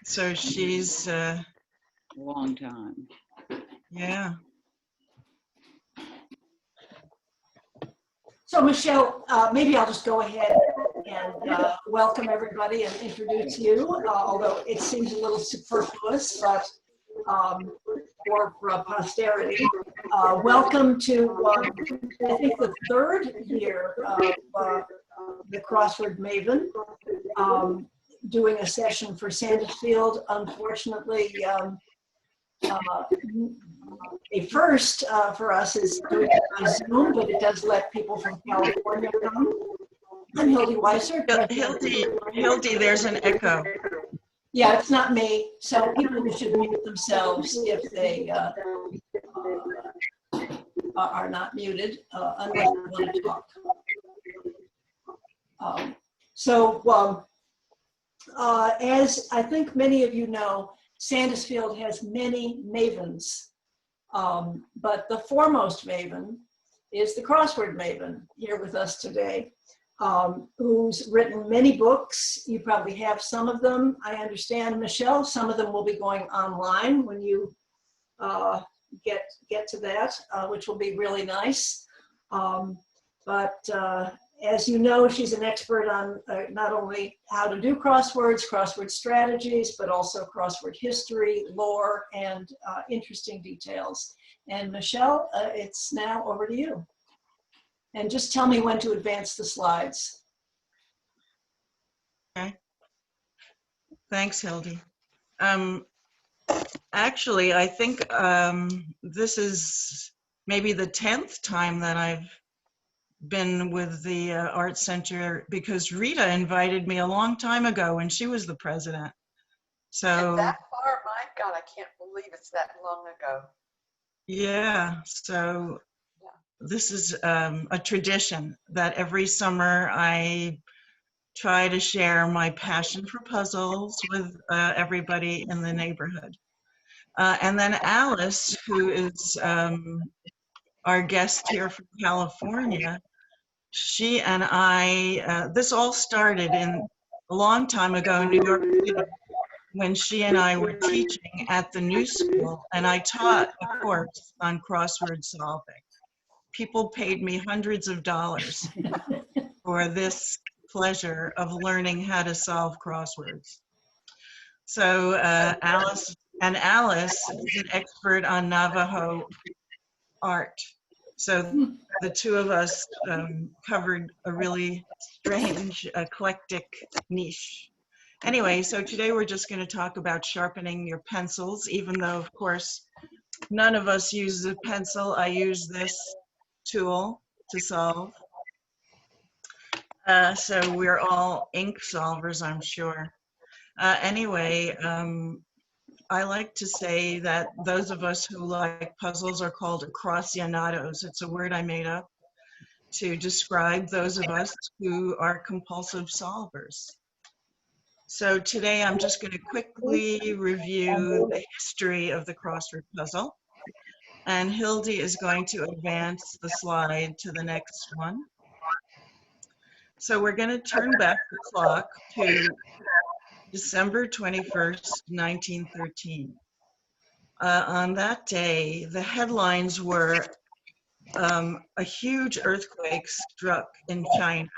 So she's, A long time. yeah. So Michelle, maybe I'll just go ahead and welcome everybody and introduce you, although it seems a little superfluous, but for posterity. Welcome to, I think, the third year of the Crossword Maven, doing a session for Sandisfield. Unfortunately, a first for us is doing it by Zoom, but it does let people from California come. I'm Hildy Weiser. Hildy, there's an echo. Yeah, it's not me. So people should mute themselves if they are not muted, unless they want to talk. As I think many of you know, Sandisfield has many mavens, but the foremost maven is the Crossword Maven here with us today, who's written many books. You probably have some of them, I understand, Michelle. Some of them will be going online when you get to that, which will be really nice. As you know, she's an expert on not only how to do crosswords, crossword strategies, but also crossword history, lore, and interesting details. And Michelle, it's now over to you. And just tell me when to advance the slides. Okay. Thanks, Hildy. Actually, I think this is maybe the 10th time that I've been with the Art Center, because Rita invited me a long time ago when she was the president. So and that far, my God, I can't believe it's that long ago. Yeah, so this is a tradition that every summer I try to share my passion for puzzles with everybody in the neighborhood. And then Alice, who is our guest here from California, she and I, this all started in a long time ago in New York City, when she and I were teaching at the New School, and I taught a course on crossword solving. People paid me hundreds of dollars for this pleasure of learning how to solve crosswords. So Alice is an expert on Navajo art. So the two of us covered a really strange, eclectic niche. Anyway, so today we're just going to talk about sharpening your pencils, even though, of course, none of us uses a pencil. I use this tool to solve. So we're all ink solvers, I'm sure. Anyway, I like to say that those of us who like puzzles are called acrossianados. It's a word I made up to describe those of us who are compulsive solvers. So today I'm just going to quickly review the history of the crossword puzzle, and Hildy is going to advance the slide to the next one. So we're going to turn back the clock to December 21st, 1913. On that day, the headlines were a huge earthquake struck in China.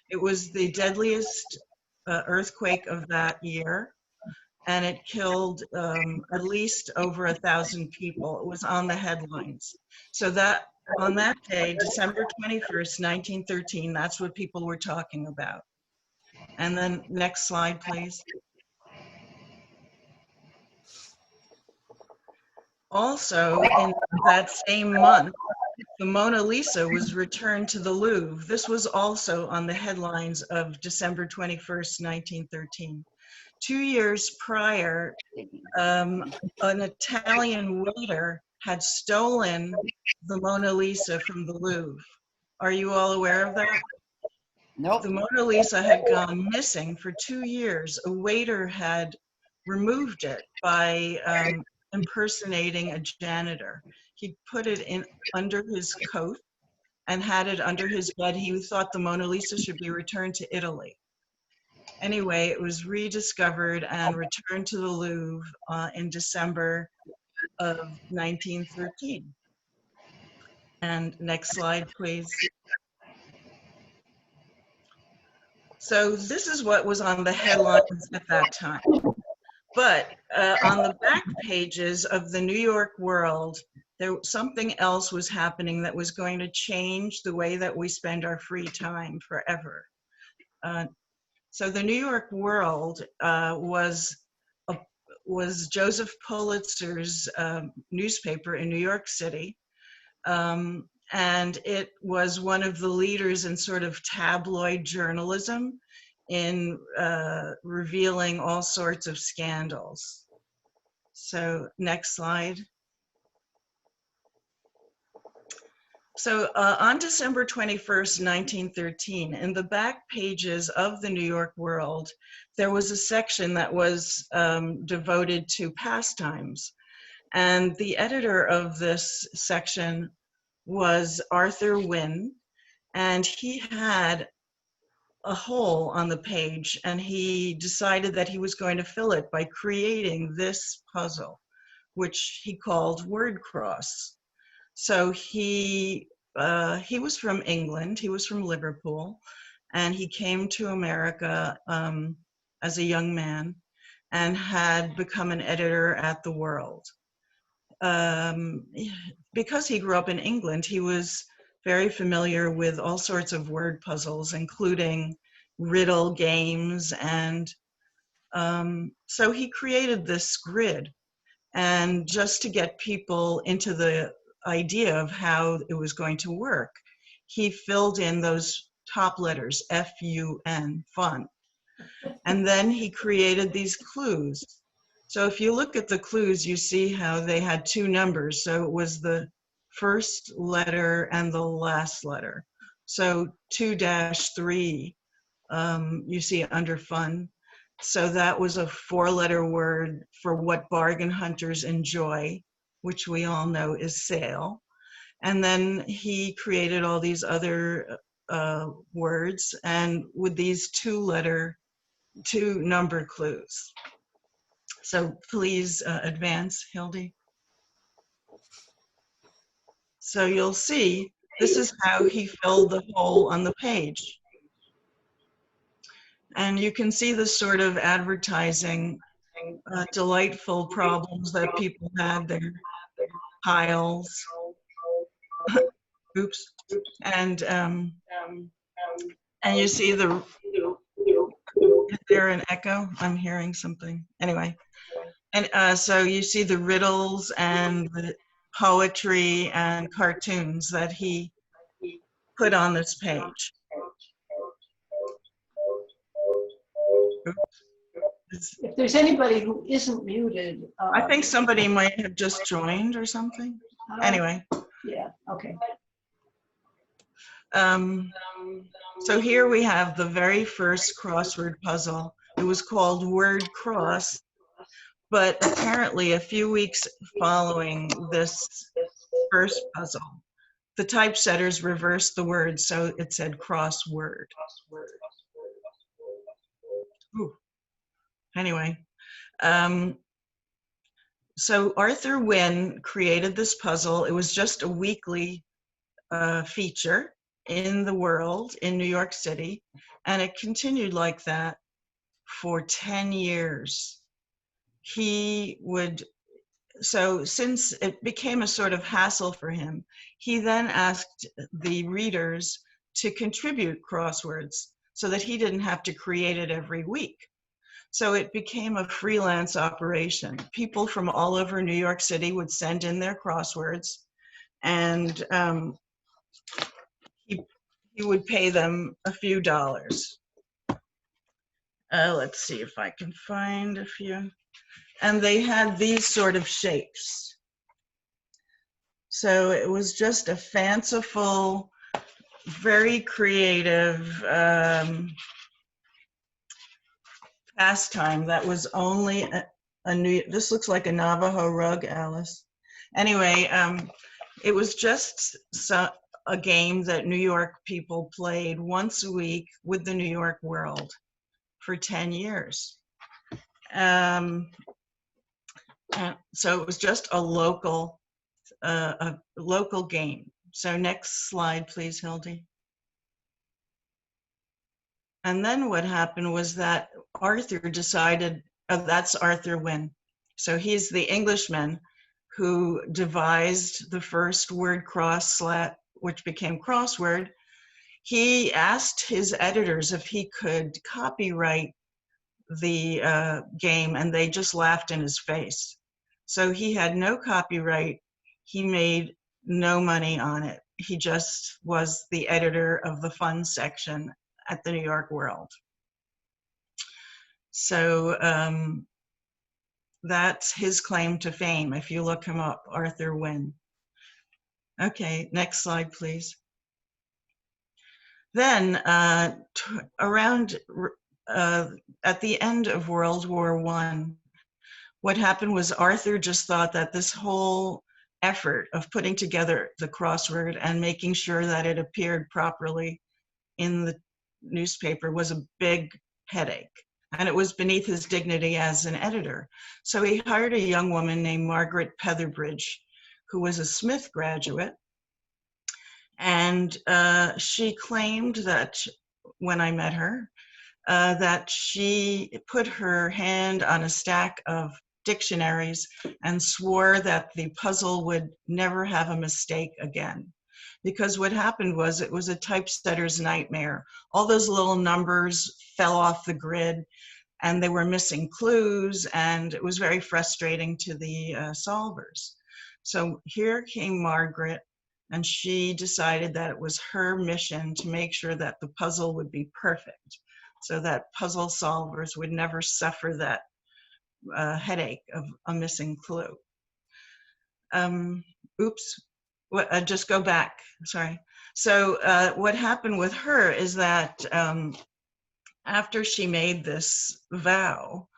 It was the deadliest earthquake of that year, and it killed at least over 1,000 people. It was on the headlines. So that on that day, December 21st, 1913, that's what people were talking about. And then next slide, please. Also, in that same month, the Mona Lisa was returned to the Louvre. This was also on the headlines of December 21st, 1913. 2 years prior, an Italian waiter had stolen the Mona Lisa from the Louvre. Are you all aware of that? Nope. The Mona Lisa had gone missing for 2 years. A waiter had removed it by impersonating a janitor. He put it in under his coat and had it under his bed. He thought the Mona Lisa should be returned to Italy. Anyway, it was rediscovered and returned to the Louvre in December of 1913. And next slide, please. So this is what was on the headlines at that time. But on the back pages of the New York World, something else was happening that was going to change the way that we spend our free time forever. So the New York World was Joseph Pulitzer's newspaper in New York City. And it was one of the leaders in sort of tabloid journalism in revealing all sorts of scandals. So next slide. So on December 21st, 1913, in the back pages of the New York World, there was a section that was devoted to pastimes. And the editor of this section was Arthur Wynne, and he had a hole on the page, and he decided that he was going to fill it by creating this puzzle, which he called Word Cross. So he was from England, he was from Liverpool, and he came to America as a young man and had become an editor at the World. Because he grew up in England, he was very familiar with all sorts of word puzzles, including riddle games. And so he created this grid. And just to get people into the idea of how it was going to work, he filled in those top letters, F-U-N, fun. And then he created these clues. So if you look at the clues, you see how they had two numbers. So it was the first letter and the last letter. So 2-3, you see under fun. So that was a 4-letter word for what bargain hunters enjoy, which we all know is sale. And then he created all these other words, and with these 2-number clues. So please advance, Hildy. So you'll see, this is how he filled the hole on the page. And you can see the sort of advertising, delightful problems that people had, their piles. Oops. And you see the, is there an echo? I'm hearing something. Anyway. And so you see the riddles and the poetry and cartoons that he put on this page. If there's anybody who isn't muted. I think somebody might have just joined or something. Anyway. Yeah, okay. So here we have the very first crossword puzzle. It was called Word Cross, but apparently a few weeks following this first puzzle, the typesetters reversed the word, so it said crossword. Ooh. Anyway, so Arthur Wynne created this puzzle. It was just a weekly feature in the World in New York City, and it continued like that for 10 years. So since it became a sort of hassle for him, he then asked the readers to contribute crosswords so that he didn't have to create it every week. So it became a freelance operation. People from all over New York City would send in their crosswords, and he would pay them a few dollars. Let's see if I can find a few. And they had these sort of shapes. So it was just a fanciful, very creative pastime that was only a new, this looks like a Navajo rug, Alice. Anyway, it was just a game that New York people played once a week with the New York World for 10 years. And so it was just a local game. So next slide, please, Hildy. And then what happened was that Arthur decided, that's Arthur Wynne. So he's the Englishman who devised the first word which became Crossword. He asked his editors if he could copyright the game, and they just laughed in his face. So he had no copyright. He made no money on it. He just was the editor of the fun section at the New York World. So that's his claim to fame. If you look him up, Arthur Wynne. Okay, next slide, please. Then around at the end of World War I, what happened was Arthur just thought that this whole effort of putting together the crossword and making sure that it appeared properly in the newspaper was a big headache, and it was beneath his dignity as an editor. So he hired a young woman named Margaret Petherbridge, who was a Smith graduate, and she claimed that when I met her, that she put her hand on a stack of dictionaries and swore that the puzzle would never have a mistake again. Because what happened was it was a typesetter's nightmare. All those little numbers fell off the grid and they were missing clues, and it was very frustrating to the solvers. So here came Margaret, and she decided that it was her mission to make sure that the puzzle would be perfect, so that puzzle solvers would never suffer that headache of a missing clue. Just go back, sorry. So what happened with her is that after she made this vow,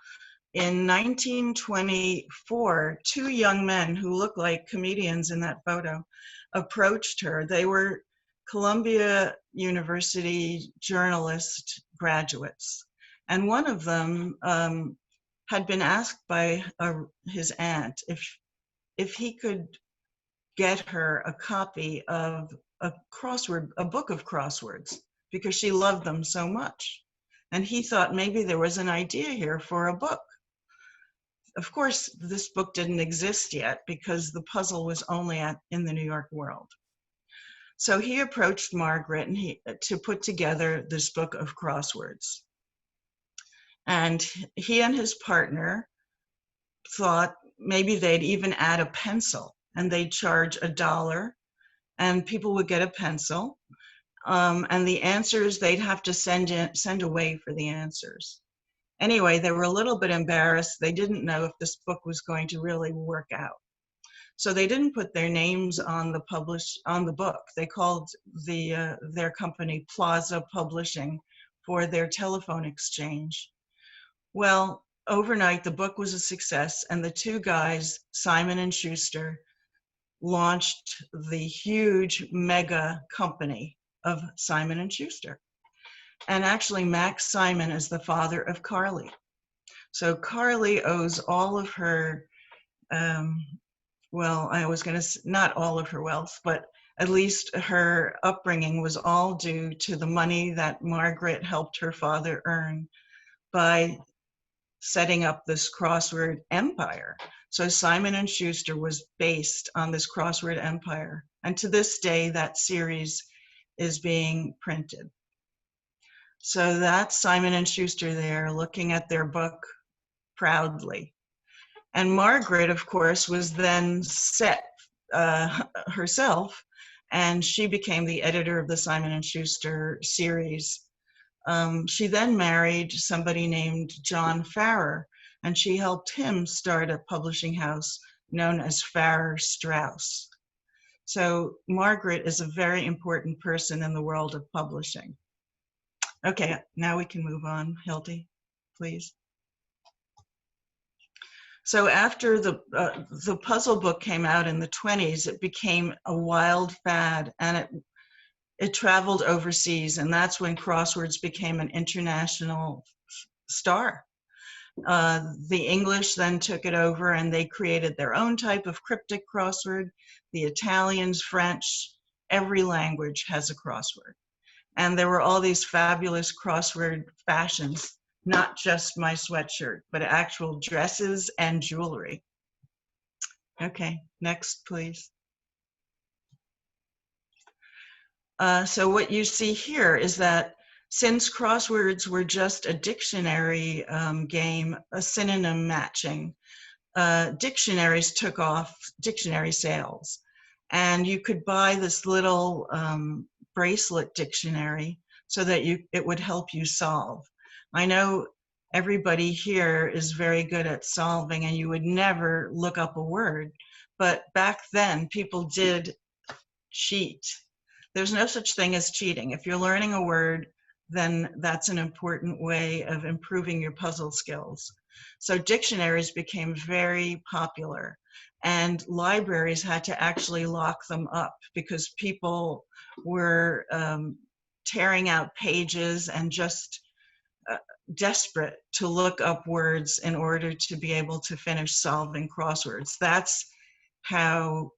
in 1924, two young men who look like comedians in that photo approached her. They were Columbia University journalist graduates. And one of them had been asked by his aunt if he could get her a copy of a book of crosswords, because she loved them so much. And he thought maybe there was an idea here for a book. Of course, this book didn't exist yet because the puzzle was only in the New York World. So he approached Margaret to put together this book of crosswords. And he and his partner thought maybe they'd even add a pencil, and they'd charge $1, and people would get a pencil. And the answers, they'd have to send away for the answers. Anyway, they were a little bit embarrassed. They didn't know if this book was going to really work out. So they didn't put their names on the book. They called their company Plaza Publishing for their telephone exchange. Well, overnight, the book was a success, and the two guys, Simon and Schuster, launched the huge mega company of Simon and Schuster. And actually, Max Simon is the father of Carly. So Carly owes all of her, I was going to, not all of her wealth, but at least her upbringing was all due to the money that Margaret helped her father earn by setting up this crossword empire. So Simon and Schuster was based on this crossword empire. And to this day, that series is being printed. So that's Simon and Schuster there looking at their book proudly. And Margaret, of course, was then set herself, and she became the editor of the Simon and Schuster series. She then married somebody named John Farrar, and she helped him start a publishing house known as Farrar Straus. So Margaret is a very important person in the world of publishing. Okay, now we can move on. Hildy, please. So after the puzzle book came out in the 20s, it became a wild fad, and it traveled overseas, and that's when crosswords became an international star. The English then took it over and they created their own type of cryptic crossword. The Italians, French, every language has a crossword. And there were all these fabulous crossword fashions, not just my sweatshirt, but actual dresses and jewelry. Okay, next, please. So what you see here is that since crosswords were just a dictionary game, a synonym matching, dictionaries took off, dictionary sales. And you could buy this little bracelet dictionary so that it would help you solve. I know everybody here is very good at solving and you would never look up a word, but back then people did cheat. There's no such thing as cheating. If you're learning a word, then that's an important way of improving your puzzle skills. So dictionaries became very popular and libraries had to actually lock them up because people were tearing out pages and just desperate to look up words in order to be able to finish solving crosswords. That's how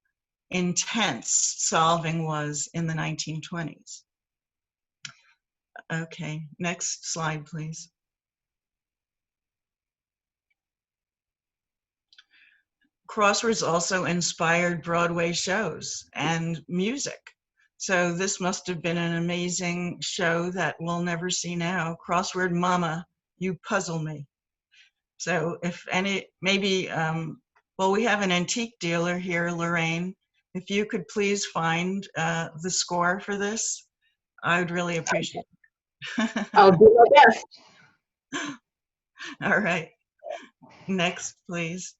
intense solving was in the 1920s. Okay, next slide, please. Crosswords also inspired Broadway shows and music. So this must have been an amazing show that we'll never see now. Crossword Mama, You Puzzle Me. So if any, maybe, well, we have an antique dealer here, Lorraine. If you could please find the score for this, I would really appreciate it. I'll do my best. All right. Next, please.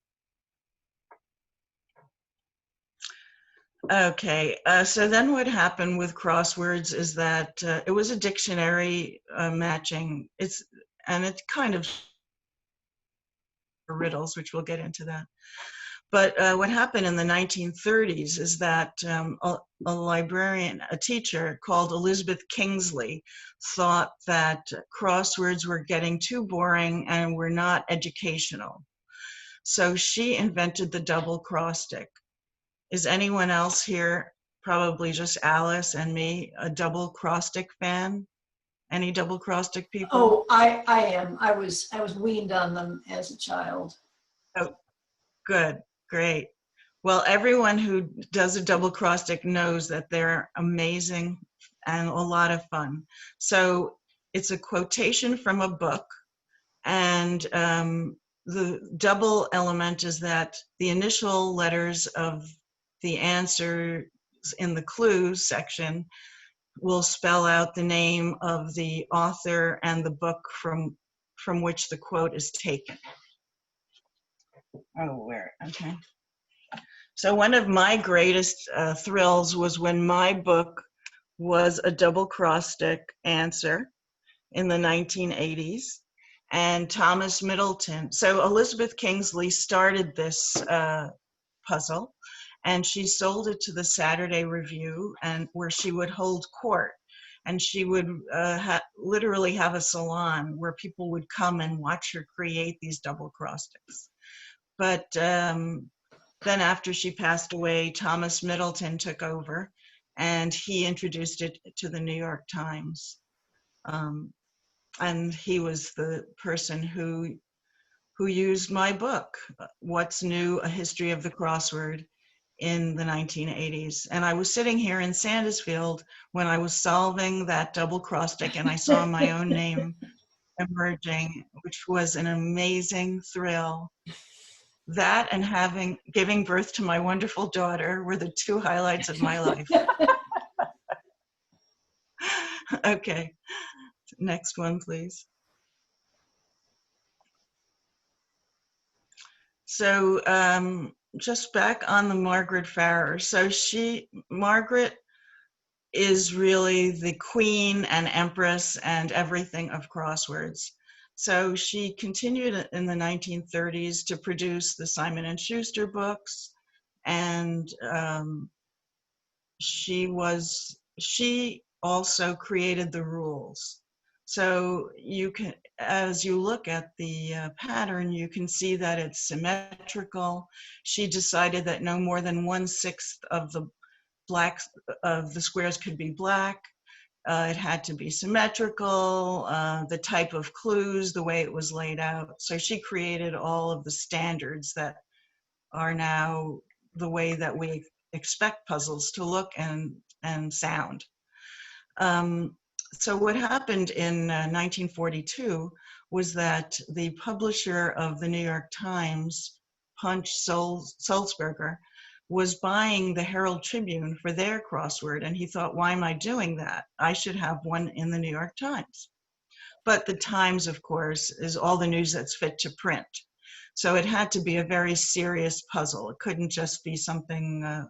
Okay, so then what happened with crosswords is that it was a dictionary matching. And it kind of riddles, which we'll get into that. But what happened in the 1930s is that a librarian, a teacher called Elizabeth Kingsley, thought that crosswords were getting too boring and were not educational. So she invented the double cross stick. Is anyone else here, probably just Alice and me, a double cross stick fan? Any double cross stick people? Oh, I am. I was weaned on them as a child. Oh, good, great. Well, everyone who does a double cross stick knows that they're amazing and a lot of fun. So it's a quotation from a book, and the double element is that the initial letters of the answers in the clues section will spell out the name of the author and the book from which the quote is taken. Oh, where? Okay. So one of my greatest thrills was when my book was a double cross stick answer in the 1980s. And Thomas Middleton. So Elizabeth Kingsley started this puzzle, and she sold it to the Saturday Review, and where she would hold court, and she would literally have a salon where people would come and watch her create these double cross sticks. But then after she passed away, Thomas Middleton took over, and he introduced it to the New York Times. And he was the person who used my book, What's New? A History of the Crossword, in the 1980s. And I was sitting here in Sandisfield when I was solving that double cross stick, and I saw my own name emerging, which was an amazing thrill. That and giving birth to my wonderful daughter were the two highlights of my life. Okay, next one, please. So just back on the Margaret Farrer. So Margaret is really the queen and empress and everything of crosswords. So she continued in the 1930s to produce the Simon & Schuster books, and she also created the rules. So you can, as you look at the pattern, you can see that it's symmetrical. She decided that no more than 1/6 of the squares could be black. It had to be symmetrical, the type of clues, the way it was laid out. So she created all of the standards that are now the way that we expect puzzles to look and sound. So what happened in 1942 was that the publisher of the New York Times, Punch Sulzberger, was buying the Herald Tribune for their crossword, and he thought, why am I doing that? I should have one in the New York Times. But the Times, of course, is all the news that's fit to print. So it had to be a very serious puzzle. It couldn't just be something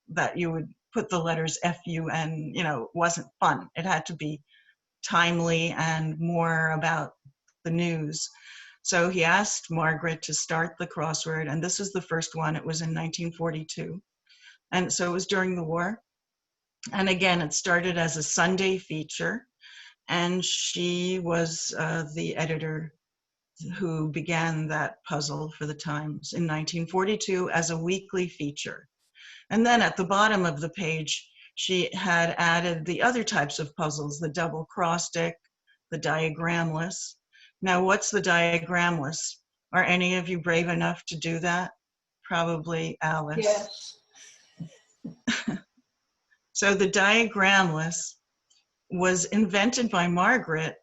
that you would put the letters F-U-N, it wasn't fun. It had to be timely and more about the news. So he asked Margaret to start the crossword, and this is the first one. It was in 1942. And so it was during the war. And again, it started as a Sunday feature, and she was the editor who began that puzzle for the Times in 1942 as a weekly feature. And then at the bottom of the page, she had added the other types of puzzles, the double cross stick, the diagramless. Now, what's the diagramless? Are any of you brave enough to do that? Probably Alice. Yes. So the diagramless was invented by Margaret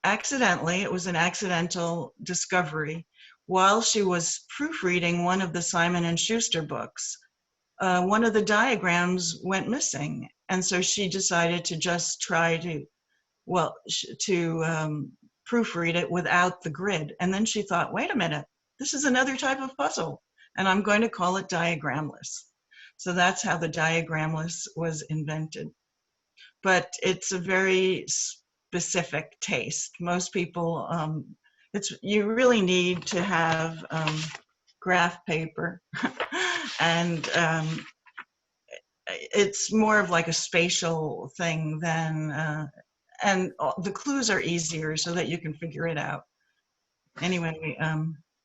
accidentally. It was an accidental discovery while she was proofreading one of the Simon & Schuster books. One of the diagrams went missing, and so she decided to just try to proofread it without the grid. And then she thought, wait a minute, this is another type of puzzle, and I'm going to call it diagramless. So that's how the diagramless was invented. But it's a very specific taste. Most people, you really need to have graph paper and it's more of like a spatial thing than, and the clues are easier so that you can figure it out. Anyway,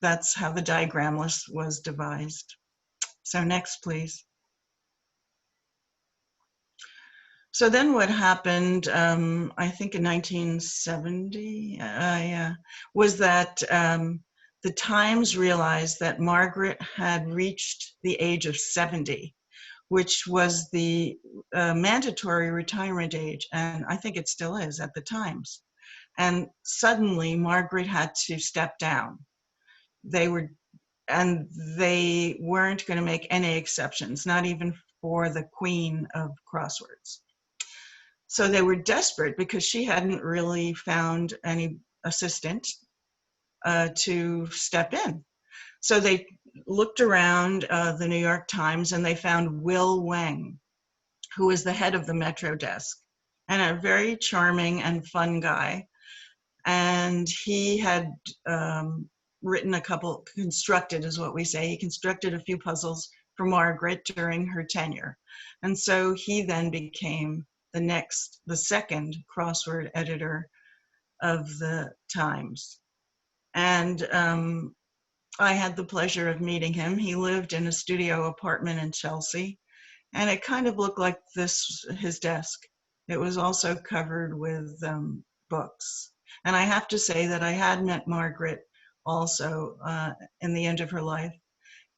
that's how the diagramless was devised. So next, please. So then what happened, I think in 1970, was that the Times realized that Margaret had reached the age of 70, which was the mandatory retirement age, and I think it still is at the Times. And suddenly Margaret had to step down. They weren't going to make any exceptions, not even for the queen of crosswords. So they were desperate because she hadn't really found any assistant to step in. So they looked around the New York Times and they found Will Weng, who was the head of the Metro desk, and a very charming and fun guy. And he had constructed is what we say, he constructed a few puzzles for Margaret during her tenure. And so he then became the second crossword editor of the Times. And I had the pleasure of meeting him. He lived in a studio apartment in Chelsea, and it kind of looked like his desk. It was also covered with books. And I have to say that I had met Margaret also in the end of her life.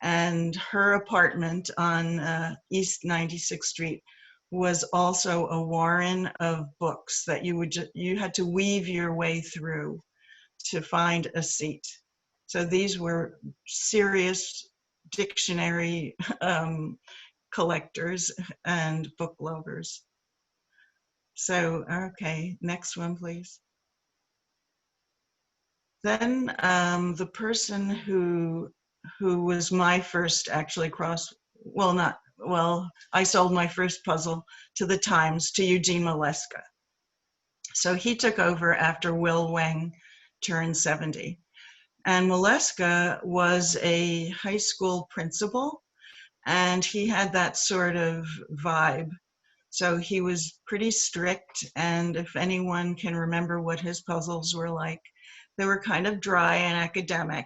And her apartment on East 96th Street was also a warren of books that you had to weave your way through to find a seat. So these were serious dictionary collectors and book lovers. So, okay, next one, please. Then the person who was my first actually I sold my first puzzle to the Times to Eugene Scheffer. So he took over after Will Weng turned 70. And Scheffer was a high school principal, and he had that sort of vibe. So he was pretty strict, and if anyone can remember what his puzzles were like, they were kind of dry and academic.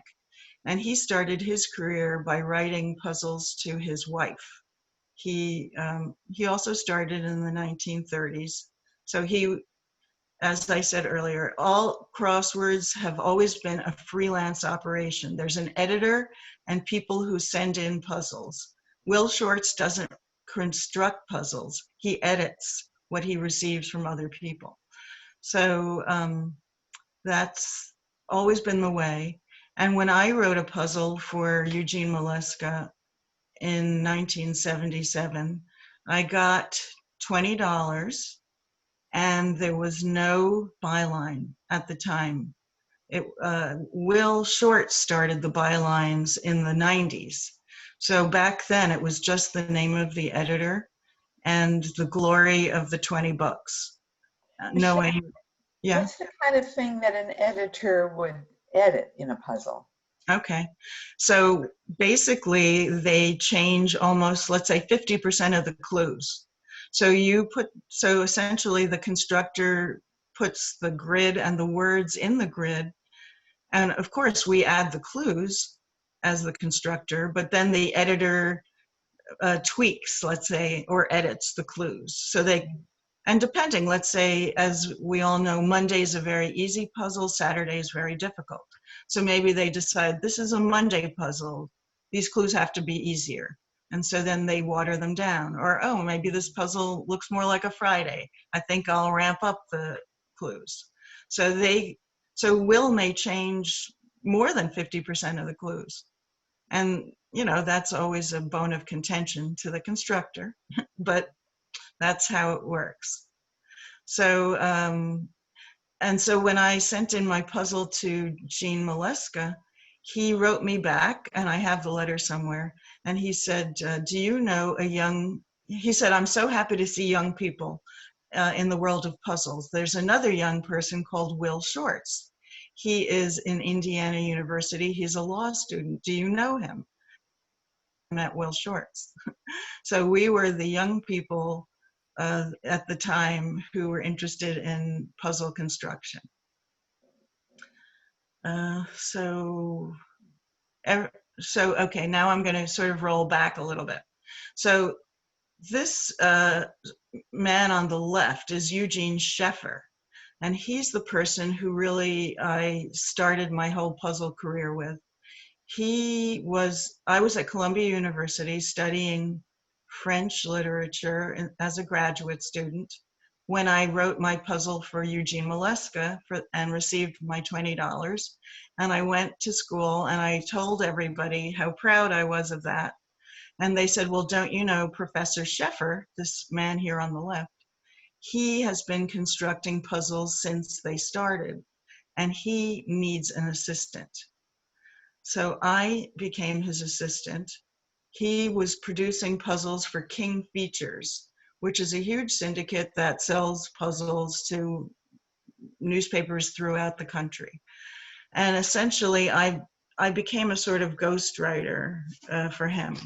And he started his career by writing puzzles to his wife. He also started in the 1930s. So he, as I said earlier, all crosswords have always been a freelance operation. There's an editor and people who send in puzzles. Will Shortz doesn't construct puzzles. He edits what he receives from other people. So that's always been the way. And when I wrote a puzzle for Eugene Mileska in 1977, I got $20, and there was no byline at the time. Will Short started the bylines in the 90s. So back then it was just the name of the editor and the glory of the 20 bucks. Knowing, yeah. What's the kind of thing that an editor would edit in a puzzle? Okay. So basically they change almost, let's say 50% of the clues. So essentially the constructor puts the grid and the words in the grid. And of course we add the clues as the constructor, but then the editor tweaks, let's say, or edits the clues. So and depending, let's say, as we all know, Monday is a very easy puzzle, Saturday is very difficult. So maybe they decide this is a Monday puzzle, these clues have to be easier. And so then they water them down. Or, oh, maybe this puzzle looks more like a Friday, I think I'll ramp up the clues. So Will may change more than 50% of the clues. And, that's always a bone of contention to the constructor, but that's how it works. So, and so when I sent in my puzzle to Gene Mileska, he wrote me back, and I have the letter somewhere, and he said, do you know he said, I'm so happy to see young people in the world of puzzles. There's another young person called Will Shortz. He is in Indiana University. He's a law student. Do you know him? I met Will Shortz. So we were the young people at the time who were interested in puzzle construction. Okay, now I'm going to sort of roll back a little bit. So this man on the left is Eugene Scheffer, and he's the person who really I started my whole puzzle career with. I was at Columbia University studying French literature as a graduate student when I wrote my puzzle for Eugene Mileska and received my $20. And I went to school and I told everybody how proud I was of that. And they said, well, don't you know Professor Scheffer, this man here on the left, he has been constructing puzzles since they started, and he needs an assistant. So I became his assistant. He was producing puzzles for King Features, which is a huge syndicate that sells puzzles to newspapers throughout the country. And essentially, I became a sort of ghostwriter for him.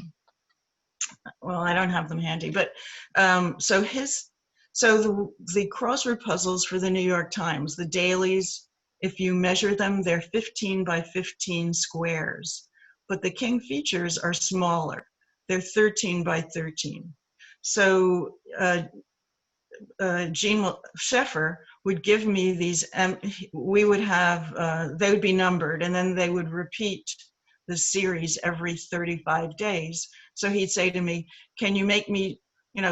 Well, I don't have them handy, but so the crossword puzzles for the New York Times, the dailies, if you measure them, they're 15 by 15 squares, but the King Features are smaller. They're 13 by 13. So Gene Scheffer would give me these, we would have, they would be numbered, and then they would repeat the series every 35 days. So he'd say to me, can you make me,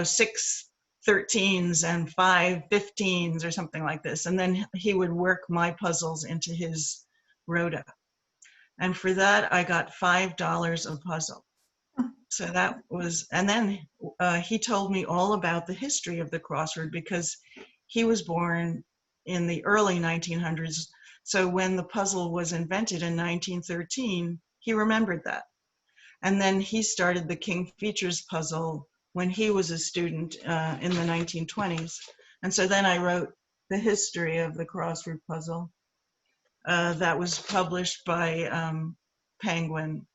6 13s and 5 15s or something like this? And then he would work my puzzles into his rota. And for that, I got $5 a puzzle. So that was, and then he told me all about the history of the crossword because he was born in the early 1900s. So when the puzzle was invented in 1913, he remembered that. And then he started the King Features puzzle when he was a student in the 1920s. And so then I wrote the history of the crossword puzzle that was published by Penguin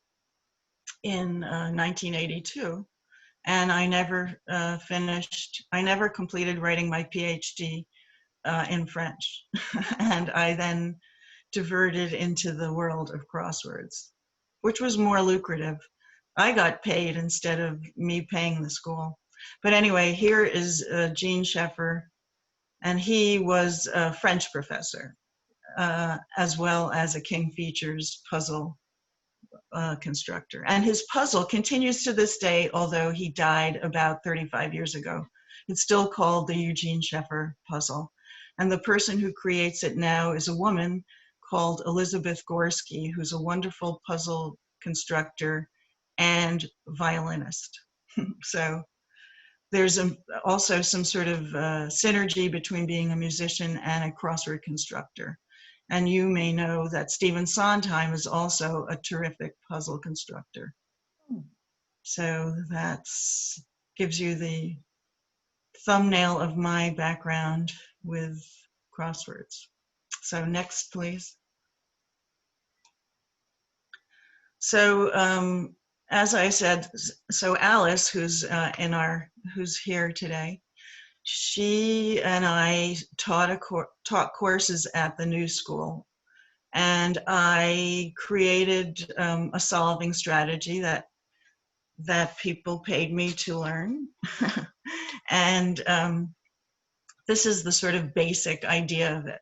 in 1982. and I never I never completed writing my PhD in French. And I then diverted into the world of crosswords, which was more lucrative. I got paid instead of me paying the school. But anyway, here is Eugene Scheffer, and he was a French professor, as well as a King Features puzzle constructor. And his puzzle continues to this day, although he died about 35 years ago. It's still called the Eugene Scheffer puzzle. And the person who creates it now is a woman called Elizabeth Gorski, who's a wonderful puzzle constructor and violinist. So there's also some sort of synergy between being a musician and a crossword constructor. And you may know that Stephen Sondheim is also a terrific puzzle constructor. So that gives you the thumbnail of my background with crosswords. So next, please. So as I said, so Alice, who's who's here today, she and I taught courses at the New School, and I created a solving strategy that people paid me to learn. And this is the sort of basic idea of it.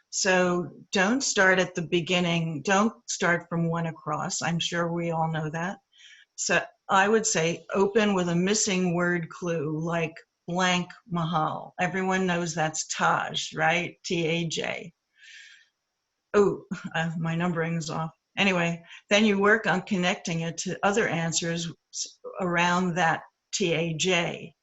So don't start at the beginning. Don't start from one across. I'm sure we all know that. So I would say open with a missing word clue, like blank Mahal. Everyone knows that's Taj, right? T-A-J. Oh, my numbering's off. Anyway, then you work on connecting it to other answers around that T-A-J.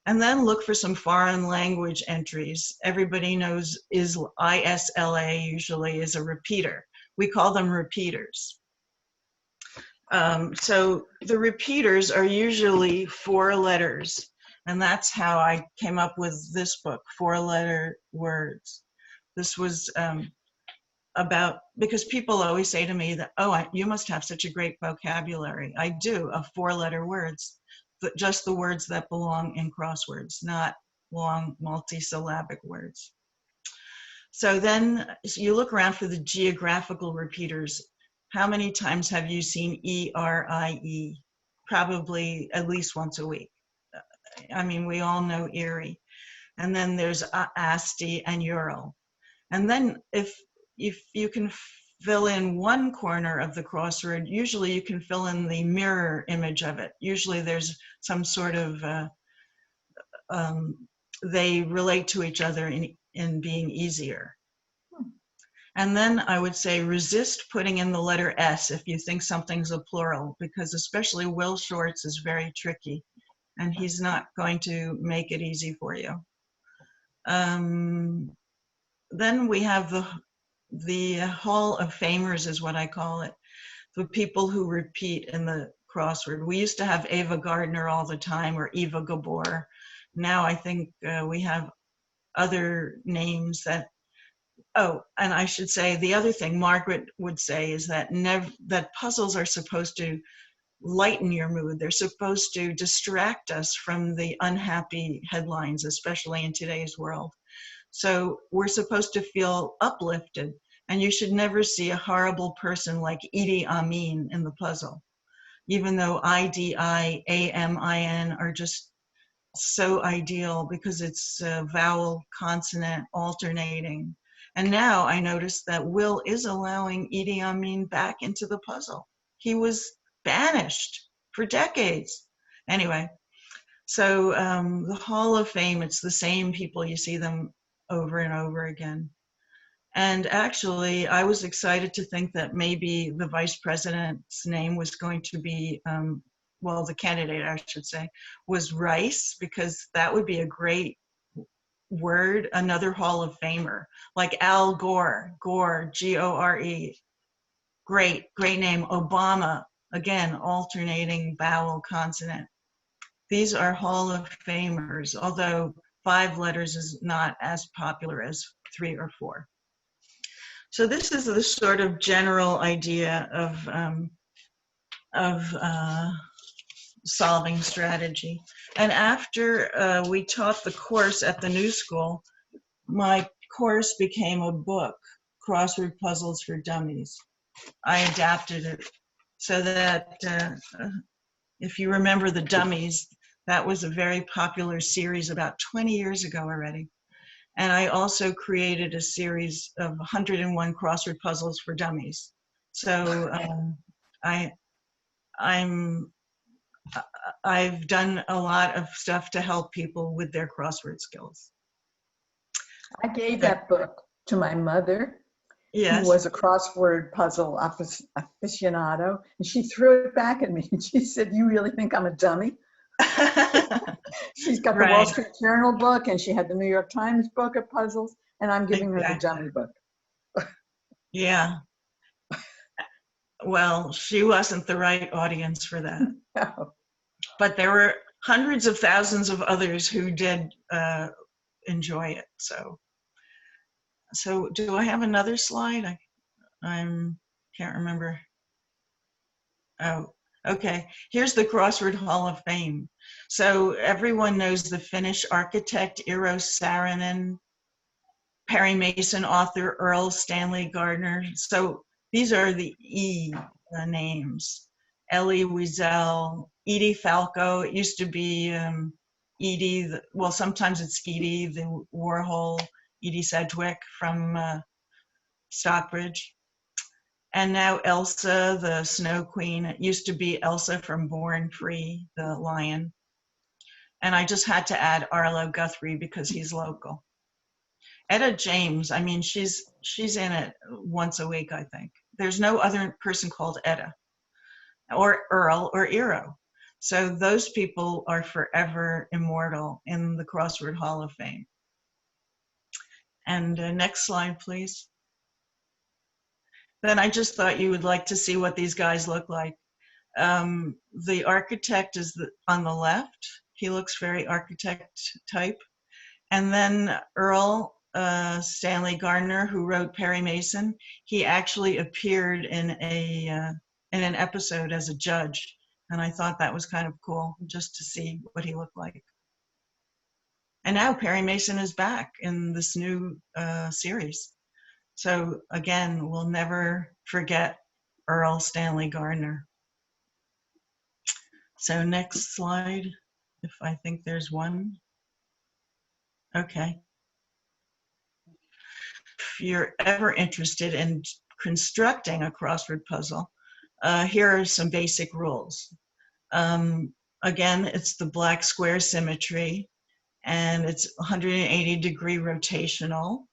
And then look for some foreign language entries. Everybody knows ISLA usually is a repeater. We call them repeaters. So the repeaters are usually 4 letters. And that's how I came up with this book, 4-letter words. This was about, because people always say to me that, oh, you must have such a great vocabulary. I do, of 4-letter words. But just the words that belong in crosswords, not long multisyllabic words. So then you look around for the geographical repeaters. How many times have you seen E-R-I-E? Probably at least once a week. I mean, we all know Erie. And then there's Asti and Ural. And then if you can fill in one corner of the crossword, usually you can fill in the mirror image of it. Usually there's some sort of, they relate to each other in being easier. And then I would say resist putting in the letter S if you think something's a plural, because especially Will Shortz is very tricky and he's not going to make it easy for you. Then we have the Hall of Famers is what I call it, the people who repeat in the crossword. We used to have Ava Gardner all the time, or Eva Gabor. Now I think we have other names that, oh, and I should say the other thing Margaret would say is that that puzzles are supposed to lighten your mood. They're supposed to distract us from the unhappy headlines, especially in today's world. So we're supposed to feel uplifted, and you should never see a horrible person like Idi Amin in the puzzle, even though I-D-I-A-M-I-N are just so ideal because it's vowel consonant alternating. And now I notice that Will is allowing Idi Amin back into the puzzle. He was banished for decades. Anyway, so the Hall of Fame, it's the same people, you see them over and over again. And actually, I was excited to think that maybe the vice president's name was going to be, well, the candidate, I should say, was Rice, because that would be a great word, another Hall of Famer, like Al Gore, Gore, G-O-R-E. Great name. Obama, again, alternating vowel consonant. These are Hall of Famers, although 5 letters is not as popular as 3 or 4. So this is the sort of general idea of solving strategy. And after we taught the course at the new school, my course became a book, Crossword Puzzles for Dummies. I adapted it so that if you remember the Dummies, that was a very popular series about 20 years ago already. And I also created a series of 101 crossword puzzles for dummies. So I've done a lot of stuff to help people with their crossword skills. I gave that book to my mother, Yes. who was a crossword puzzle aficionado, and she threw it back at me. And she said, "You really think I'm a dummy?" She's got the Wall Street Journal book, and she had the New York Times book of puzzles, and I'm giving her the dummy book. Yeah. Well, she wasn't the right audience for that. No. But there were hundreds of thousands of others who did enjoy it. So do I have another slide? I can't remember. Oh, okay. Here's the Crossword Hall of Fame. So everyone knows the Finnish architect Eero Saarinen, Perry Mason author Earl Stanley Gardner. So these are the E names. Elie Wiesel, Edie Falco. It used to be Edie, well, sometimes it's Edie, the Warhol, Edie Sedgwick from Stockbridge. And now Elsa, the Snow Queen. It used to be Elsa from Born Free, the lion. And I just had to add Arlo Guthrie because he's local. Etta James, I mean, she's in it once a week, I think. There's no other person called Etta, or Earl, or Eero. So those people are forever immortal in the Crossword Hall of Fame. And next slide, please. Then I just thought you would like to see what these guys look like. The architect is on the left. He looks very architect type. And then Earl Stanley Gardner, who wrote Perry Mason, he actually appeared in an episode as a judge. And I thought that was kind of cool just to see what he looked like. And now Perry Mason is back in this new series. So again, we'll never forget Earl Stanley Gardner. So next slide, if I think there's one. Okay. If you're ever interested in constructing a crossword puzzle, here are some basic rules. Again, it's the black square symmetry, and it's 180-degree rotational.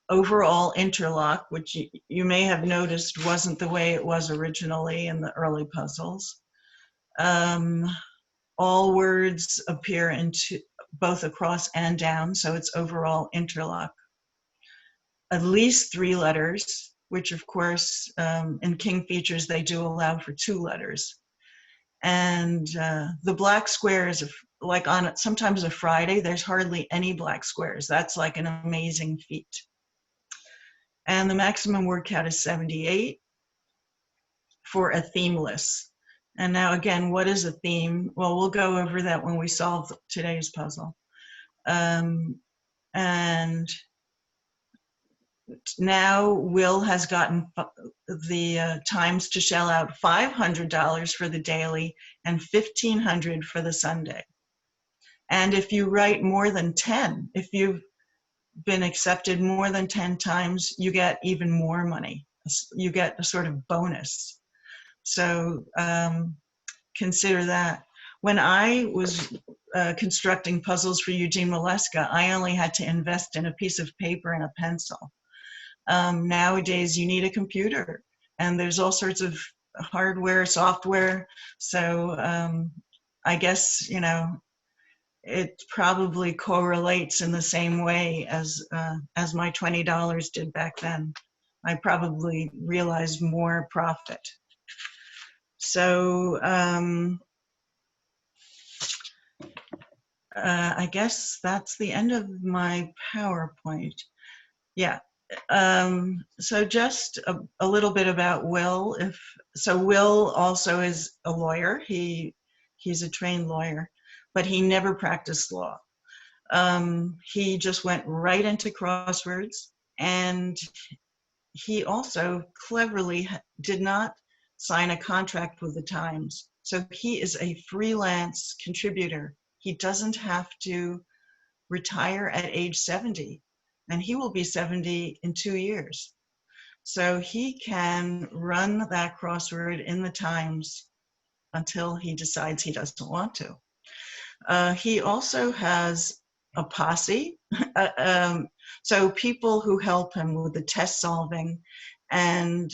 Overall interlock, which you may have noticed wasn't the way it was originally in the early puzzles. All words appear into both across and down, so it's overall interlock. At least 3 letters, which of course in King Features they do allow for 2 letters. And the black squares, like on sometimes a Friday, there's hardly any black squares. That's like an amazing feat. And the maximum word count is 78 for a themeless. And now again, what is a theme? Well, we'll go over that when we solve today's puzzle. And now Will has gotten the times to shell out $500 for the daily and $1,500 for the Sunday. And if you write more than 10, if you've been accepted more than 10 times, you get even more money. You get a sort of bonus. So consider that. When I was constructing puzzles for Eugene Mileska, I only had to invest in a piece of paper and a pencil. Nowadays, you need a computer, and there's all sorts of hardware, software. So I guess, you know, it probably correlates in the same way as my $20 did back then. I probably realized more profit. So I guess that's the end of my PowerPoint. Yeah. So just a little bit about Will. So Will also is a lawyer. He He's a trained lawyer, but he never practiced law. He just went right into crosswords, and he also cleverly did not sign a contract with the Times. So he is a freelance contributor. He doesn't have to retire at age 70, and he will be 70 in 2 years. So he can run that crossword in the Times until he decides he doesn't want to. He also has a posse, so people who help him with the test solving, and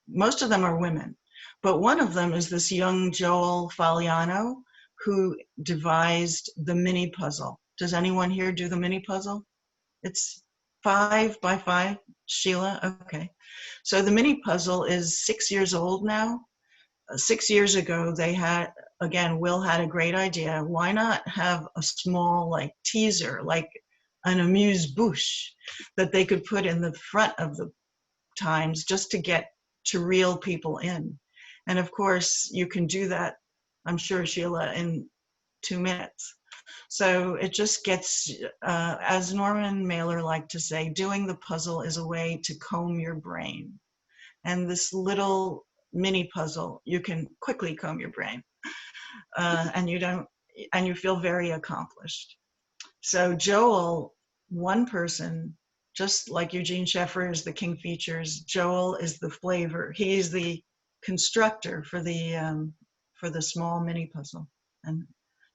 most of them are women. But one of them is this young Joel Fagliano, who devised the mini puzzle. Does anyone here do the mini puzzle? It's 5 by 5, Sheila? Okay. So the mini puzzle is 6 years old now. 6 years ago, they had, again, Will had a great idea. Why not have a small, like, teaser, like an amuse-bouche that they could put in the front of the Times just to get to reel people in? And of course, you can do that, I'm sure, Sheila, in 2 minutes. So it just gets, as Norman Mailer liked to say, doing the puzzle is a way to comb your brain. And this little mini puzzle, you can quickly comb your brain, and you feel very accomplished. So Joel, one person, just like Eugene Scheffer is the King Features, Joel is the flavor. He's the constructor for the small mini puzzle, and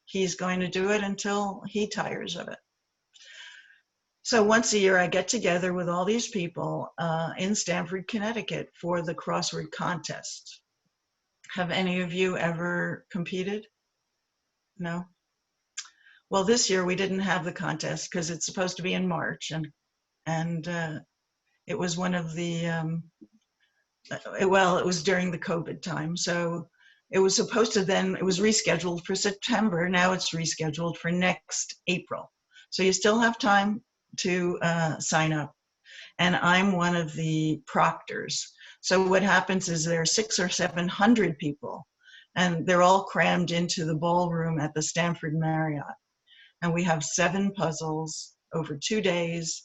he's going to do it until he tires of it. So once a year, I get together with all these people in Stamford, Connecticut for the crossword contest. Have any of you ever competed? No? Well, this year we didn't have the contest because it's supposed to be in March, and it was one of the, well, it was during the COVID time. So it was supposed to then, it was rescheduled for September. Now it's rescheduled for next April. So you still have time to sign up. And I'm one of the proctors. So what happens is there are 600 or 700 people, and they're all crammed into the ballroom at the Stamford Marriott. And we have 7 puzzles over 2 days.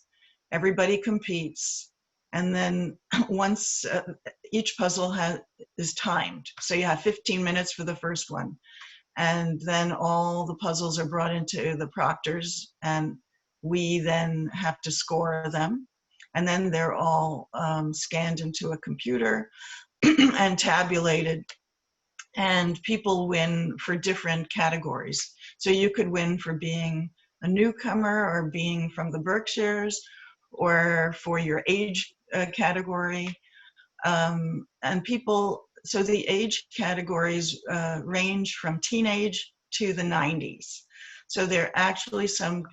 Everybody competes. And then once each puzzle is timed. So you have 15 minutes for the first one. And then all the puzzles are brought into the proctors, and we then have to score them. And then they're all scanned into a computer and tabulated. And people win for different categories. So you could win for being a newcomer, or being from the Berkshires, or for your age category. And people, so the age categories range from teenage to the 90s. So there are actually some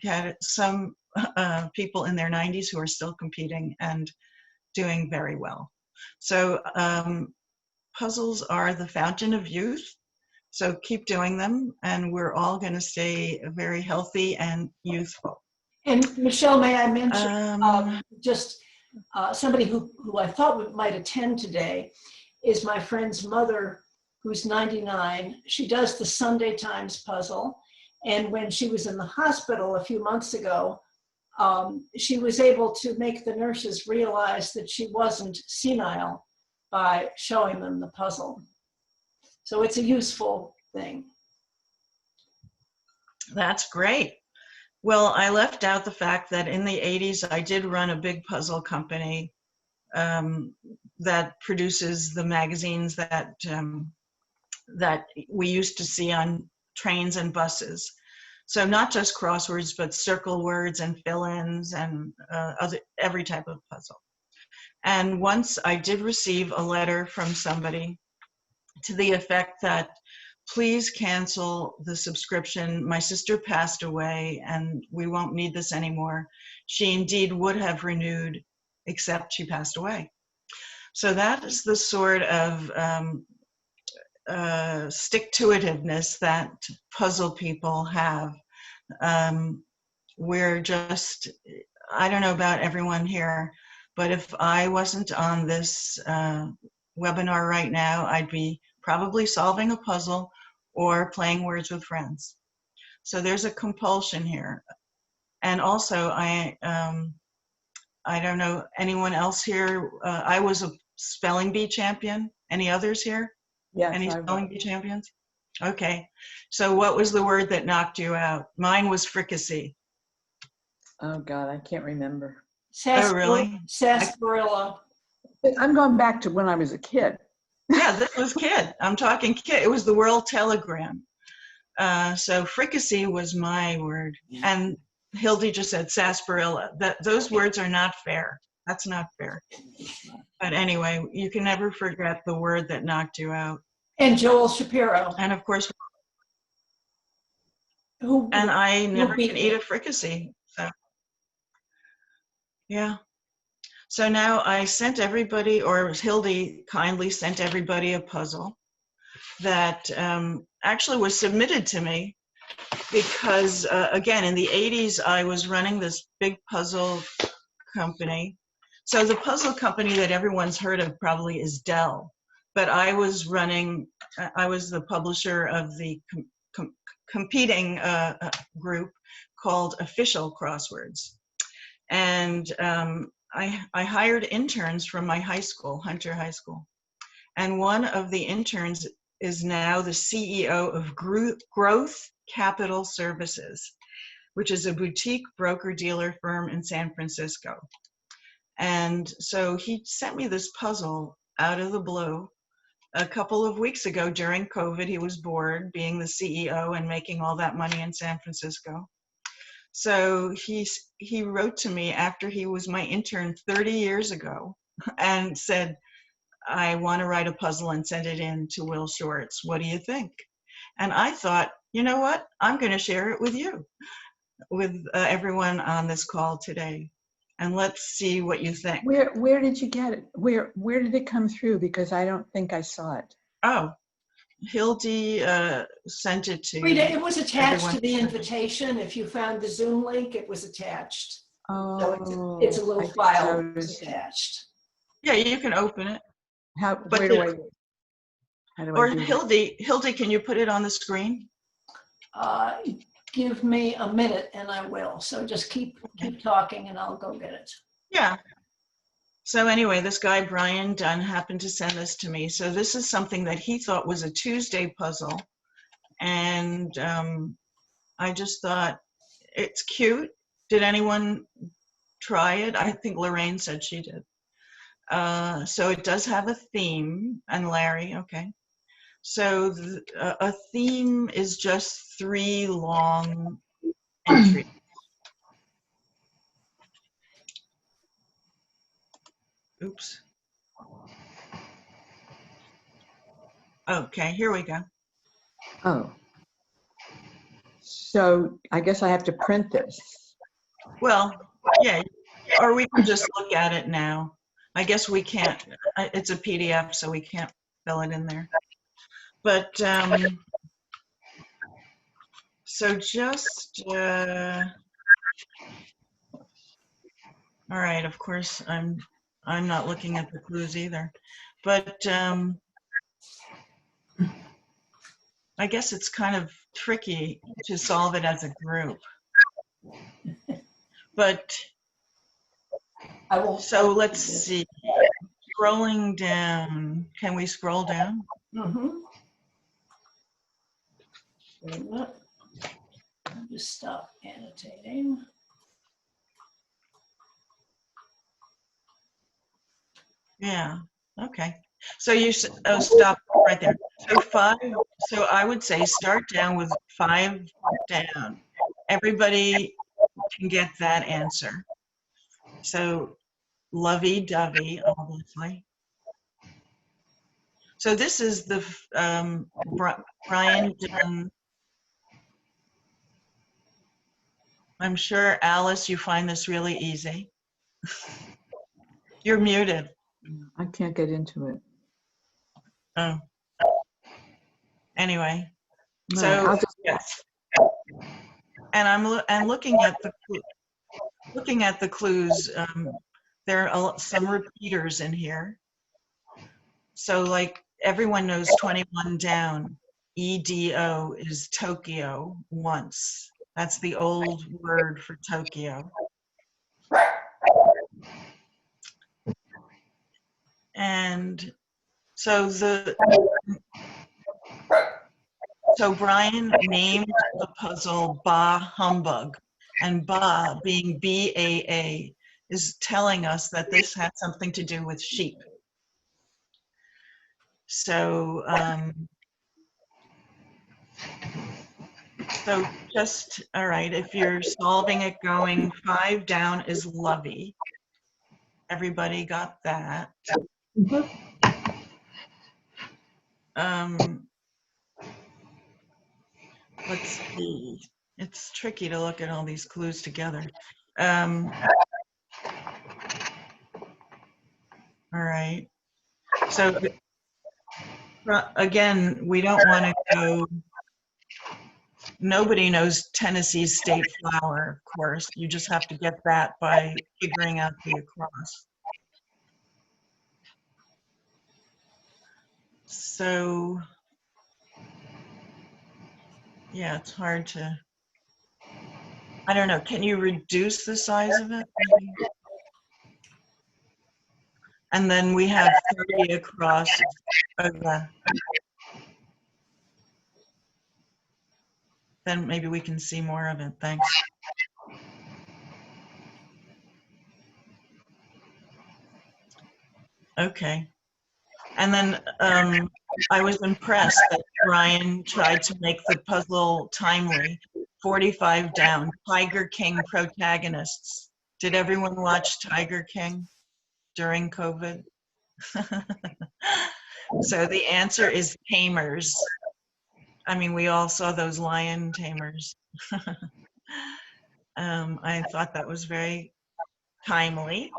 people in their 90s who are still competing and doing very well. So puzzles are the fountain of youth. So keep doing them, and we're all going to stay very healthy and youthful. And Michelle, may I mention just somebody who I thought might attend today is my friend's mother, who's 99. She does the Sunday Times puzzle. And when she was in the hospital a few months ago, she was able to make the nurses realize that she wasn't senile by showing them the puzzle. So it's a useful thing. That's great. Well, I left out the fact that in the 80s, I did run a big puzzle company that produces the magazines that we used to see on trains and buses. So not just crosswords, but circle words and fill-ins and every type of puzzle. And once I did receive a letter from somebody to the effect that, please cancel the subscription. My sister passed away and we won't need this anymore. She indeed would have renewed, except she passed away. So that is the sort of stick-to-itiveness that puzzle people have. We're just, I don't know about everyone here, but if I wasn't on this webinar right now, I'd be probably solving a puzzle or playing words with friends. So there's a compulsion here. And also, I don't know, anyone else here? I was a spelling bee champion. Any others here? Yes, Any I spelling was. bee champions? Okay. So what was the word that knocked you out? Mine was fricassee. Oh, God, I can't remember. Oh, really? Sarsaparilla. I'm going back to when I was a kid. Yeah, this was kid. I'm talking kid. It was the World Telegram. So fricassee was my word. And Hildy just said sarsaparilla. Those words are not fair. That's not fair. But anyway, you can never forget the word that knocked you out. And Joel Shapiro. And of course, Who and I never beat can me? eat a fricassee. So, yeah. So now I sent everybody, or Hildy kindly sent everybody a puzzle that actually was submitted to me because, again, in the 80s, I was running this big puzzle company. So the puzzle company that everyone's heard of probably is Dell, but I was the publisher of the competing group called Official Crosswords. And I hired interns from my high school, Hunter High School. And one of the interns is now the CEO of Growth Capital Services, which is a boutique broker-dealer firm in San Francisco. And so he sent me this puzzle out of the blue a couple of weeks ago during COVID. He was bored being the CEO and making all that money in San Francisco. So he wrote to me after he was my intern 30 years ago and said, I want to write a puzzle and send it in to Will Shorts. What do you think? And I thought, you know what? I'm going to share it with you, with everyone on this call today. And let's see what you think. Where did you get it? Where did it come through? Because I don't think I saw it. Oh, Hildy sent it to Rita, it was attached everyone. to the invitation. If you found the Zoom link, it was attached. So Oh, it's a little I file that was noticed it. attached. Yeah, you can open it. How But do I do that? Hildy, can you put it on the screen? Give me a minute and I will. So just keep talking and I'll go get it. Yeah. So anyway, this guy, Brian Dunn, happened to send this to me. So this is something that he thought was a Tuesday puzzle. And I just thought, it's cute. Did anyone try it? I think Lorraine said she did. So it does have a theme. And Larry, okay. So a theme is just 3 long entries. Oops. Okay, here we go. Oh. So I guess I have to print this. Well, yeah, or we can just look at it now. I guess we can't, it's a PDF, so we can't fill it in there. But, so just, all right, of course, I'm not looking at the clues either. But I guess it's kind of tricky to solve it as a group. But, I will. so let's see. Scrolling down, can we scroll down? I'll just stop annotating. Yeah, okay. So you stop right there. So 5, so I would say start down with 5 down. Everybody can get that answer. So lovey-dovey, obviously. So this is the Brian Dunn. I'm sure, Alice, you find this really easy. You're muted. I can't get into it. Oh. Anyway, No, so I'll just, yes. And I'm looking at the clues. There are some repeaters in here. So like everyone knows 21 down. EDO is Tokyo once. That's the old word for Tokyo. And so Brian named the puzzle Bah Humbug, and Bah, being B-A-A, is telling us that this had something to do with sheep. So, just, all right, if you're solving it going 5 down is Lovey. Everybody got that. Let's see. It's tricky to look at all these clues together. All right. So again, we don't want to go. Nobody knows Tennessee's state flower, of course. You just have to get that by figuring out the across. So, yeah, it's hard to, I don't know, can you reduce the size of it? Maybe? And then we have 30 across. Then maybe we can see more of it. Thanks. Okay. And then I was impressed that Brian tried to make the puzzle timely. 45 down, Tiger King protagonists. Did everyone watch Tiger King during COVID? So the answer is tamers. I mean, we all saw those lion tamers. I thought that was very timely.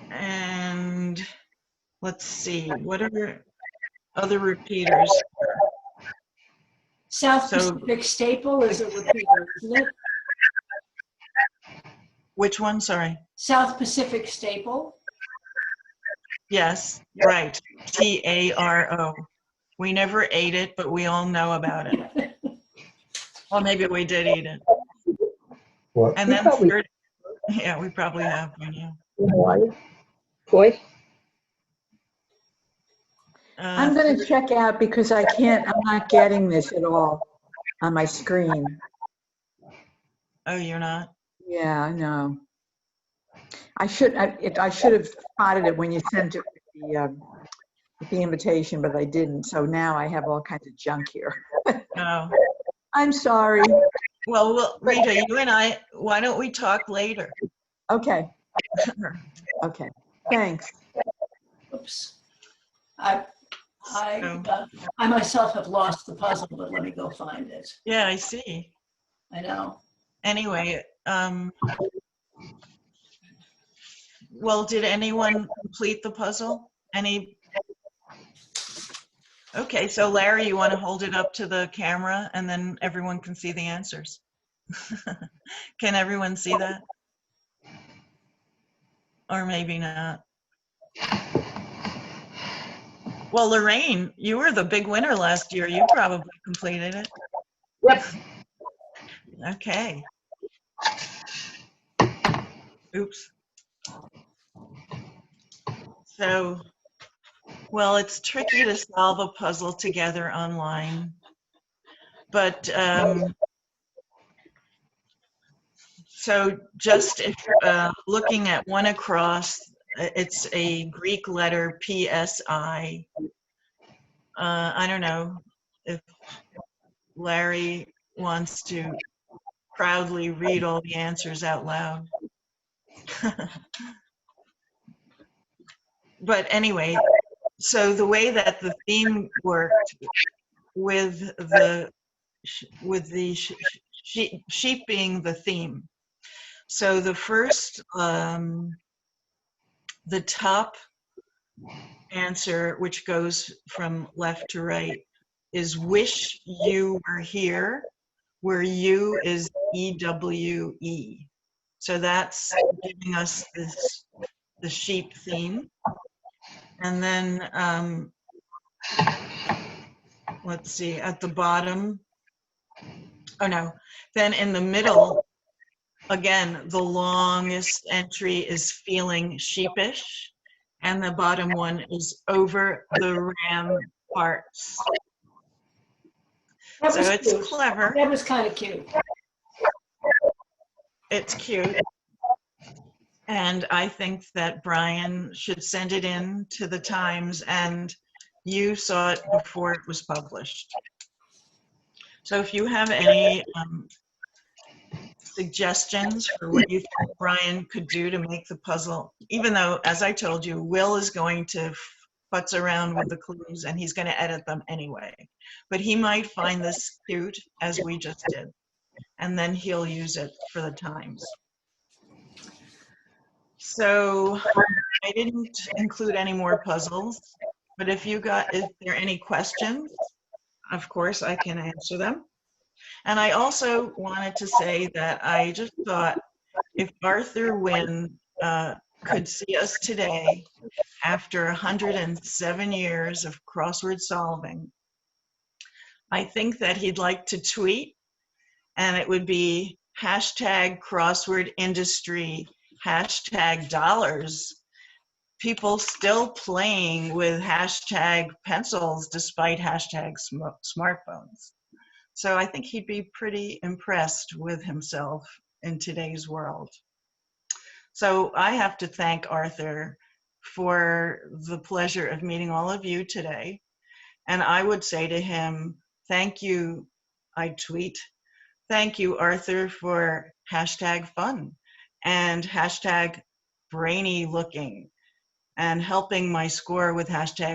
And let's see, what are other repeaters? South Pacific Staple is a repeater, isn't it? Which one? Sorry. South Pacific Staple. Yes, right. T-A-R-O. We never ate it, but we all know about it. Well, maybe we did eat it. Well, And then third, yeah, we probably have one, yeah. Boy. I'm going to check out because I'm not getting this at all on my screen. Oh, you're not? Yeah, I know. I should have spotted it when you sent it with the invitation, but I didn't. So now I have all kinds of junk here. Oh. I'm sorry. Well, Rita, you and I, why don't we talk later? Okay. Okay. Thanks. Oops. I myself have lost the puzzle, but let me go find it. Yeah, I see. I know. Anyway, well, did anyone complete the puzzle? Okay, so Larry, you want to hold it up to the camera and then everyone can see the answers. Can everyone see that? Or maybe not. Well, Lorraine, you were the big winner last year. You probably completed it. Yep. Okay. Oops. So, well, it's tricky to solve a puzzle together online, but so just if looking at one across, it's a Greek letter PSI. I don't know if Larry wants to proudly read all the answers out loud. But anyway, so the way that the theme worked with the sheep being the theme. So the first, the top answer, which goes from left to right, is wish you were here, where you is EWE. So that's giving us the sheep theme. And then, let's see, at the bottom, oh no, then in the middle, again, the longest entry is feeling sheepish, and the bottom one is over the ramparts. That So was it's cute. clever, That was kind of cute. it's cute, and I think that Brian should send it in to the Times, and you saw it before it was published. So if you have any suggestions for what you think Brian could do to make the puzzle, even though, as I told you, Will is going to futz around with the clues and he's going to edit them anyway. But he might find this cute, as we just did, and then he'll use it for the Times. So I didn't include any more puzzles, but if there are any questions, of course I can answer them. And I also wanted to say that I just thought if Arthur Wynn could see us today after 107 years of crossword solving, I think that he'd like to tweet, and it would be #crossword-industry, #dollars. People still playing with #pencils despite #smartphones. So I think he'd be pretty impressed with himself in today's world. So I have to thank Arthur for the pleasure of meeting all of you today. And I would say to him, thank you, I tweet, thank you, Arthur, for #fun and #brainy looking and helping my score with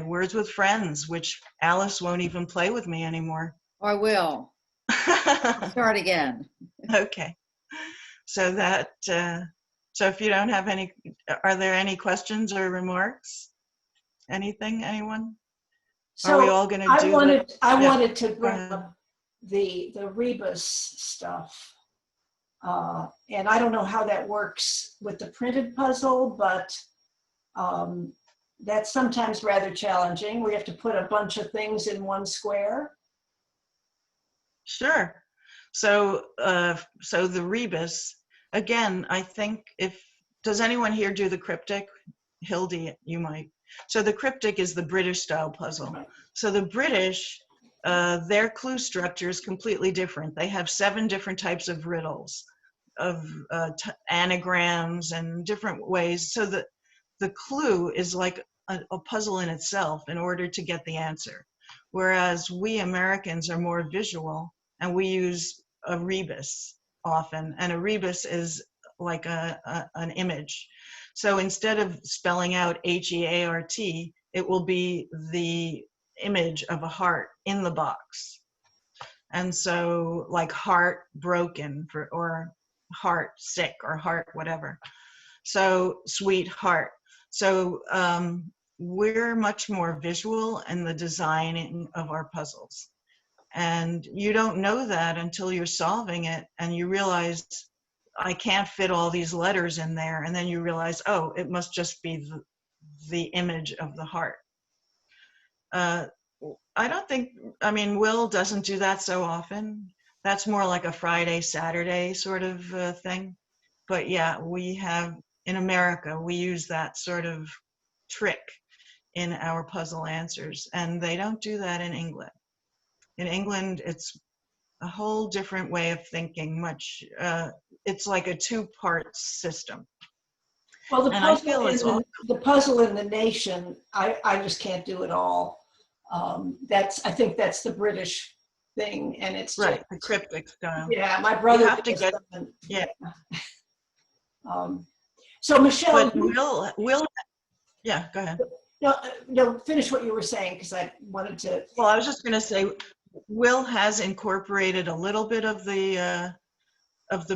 #words with friends, which Alice won't even play with me anymore. I will. Start again. Okay. So that, so if you don't have any, are there any questions or remarks? Anything, anyone? Are we all going to do I yeah. wanted to bring up the rebus stuff. And I don't know how that works with the printed puzzle, but that's sometimes rather challenging. We have to put a bunch of things in one square. Sure. So, so the rebus, again, I think does anyone here do the cryptic? Hildy, you might. So the cryptic is the British style puzzle. So the British, their clue structure is completely different. They have 7 different types of riddles, of anagrams and different ways. So the clue is like a puzzle in itself in order to get the answer. Whereas we Americans are more visual and we use a rebus often. And a rebus is like an image. So instead of spelling out HEART, it will be the image of a heart in the box. And so like heart broken or heart sick or heart whatever. So sweetheart. So we're much more visual in the designing of our puzzles. And you don't know that until you're solving it and you realize I can't fit all these letters in there. And then you realize, oh, it must just be the image of the heart. I don't think, I mean, Will doesn't do that so often. That's more like a Friday, Saturday sort of thing. But yeah, we have, in America, we use that sort of trick in our puzzle answers. And they don't do that in England. In England, it's a whole different way of thinking, it's like a 2-part system. Well, the And I feel the puzzle in the nation, I just can't do it all. I think that's the British thing, and it's right, just, the cryptic style. Yeah, my brother. You have to get, yeah. So Michelle, but Will, yeah, go ahead. No, finish what you were saying because I wanted to. Well, I was just going to say, Will has incorporated a little bit of the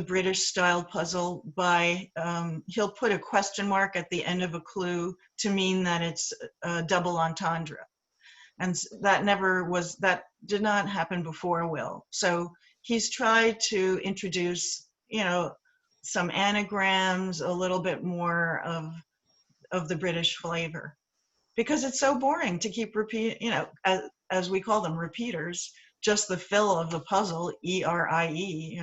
British style puzzle by, he'll put a question mark at the end of a clue to mean that it's a double entendre. And that did not happen before Will. So he's tried to introduce, some anagrams, a little bit more of the British flavor. because it's so boring to keep as we call them, repeaters, just the fill of the puzzle, ERIE,